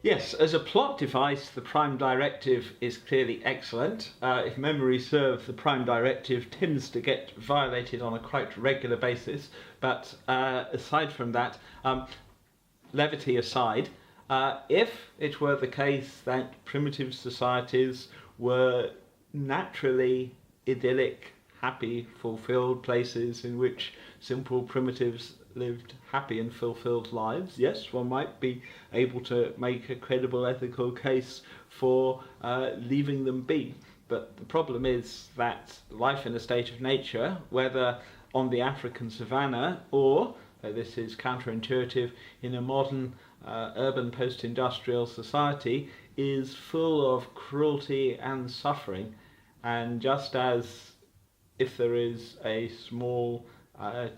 Yes, as a plot device, the prime directive is clearly excellent. If memory serves, the prime directive tends to get violated on a quite regular basis. But aside from that, levity aside, if it were the case that primitive societies were naturally idyllic, happy, fulfilled places in which simple primitives lived happy and fulfilled lives, yes, one might be able to make a credible ethical case for leaving them be. But the problem is that life in a state of nature, whether on the African savannah or, though this is counterintuitive, in a modern urban post-industrial society, is full of cruelty and suffering. And just as if there is a small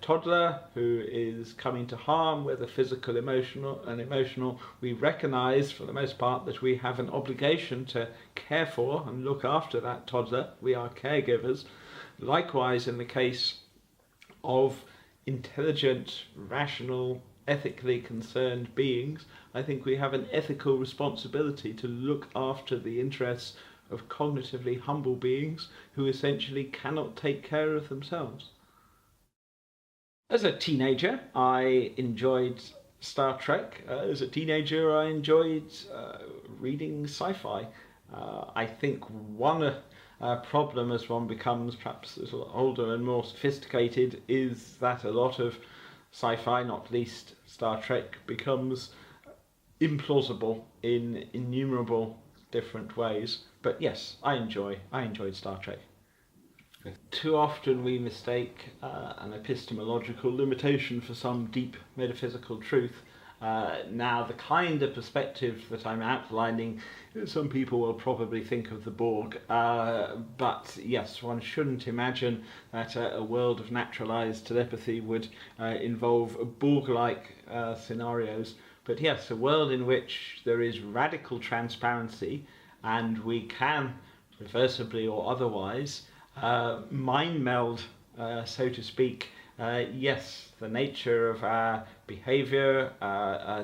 toddler who is coming to harm, whether physical, emotional, we recognise for the most part that we have an obligation to care for and look after that toddler. We are caregivers. Likewise, in the case of intelligent, rational, ethically concerned beings, I think we have an ethical responsibility to look after the interests of cognitively humble beings who essentially cannot take care of themselves. As a teenager, I enjoyed Star Trek. As a teenager, I enjoyed reading sci-fi. I think one problem as one becomes perhaps a little older and more sophisticated is that a lot of sci-fi, not least Star Trek, becomes implausible in innumerable different ways. But yes, I enjoyed Star Trek. Too often we mistake an epistemological limitation for some deep metaphysical truth. Now, the kind of perspective that I'm outlining, some people will probably think of the Borg, but yes, one shouldn't imagine that a world of naturalized telepathy would involve Borg-like scenarios. But yes, a world in which there is radical transparency and we can, reversibly or otherwise, mind meld, so to speak, yes, the nature of our behaviour,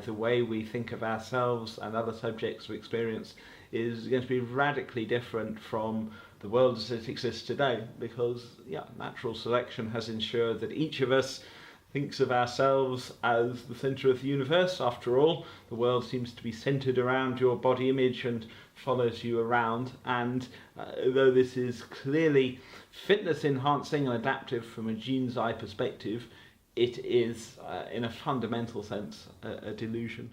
the way we think of ourselves and other subjects of experience is going to be radically different from the world as it exists today, because natural selection has ensured that each of us thinks of ourselves as the centre of the universe. After all, the world seems to be centred around your body image and follows you around, and though this is clearly fitness enhancing and adaptive from a gene's eye perspective, it is in a fundamental sense a delusion.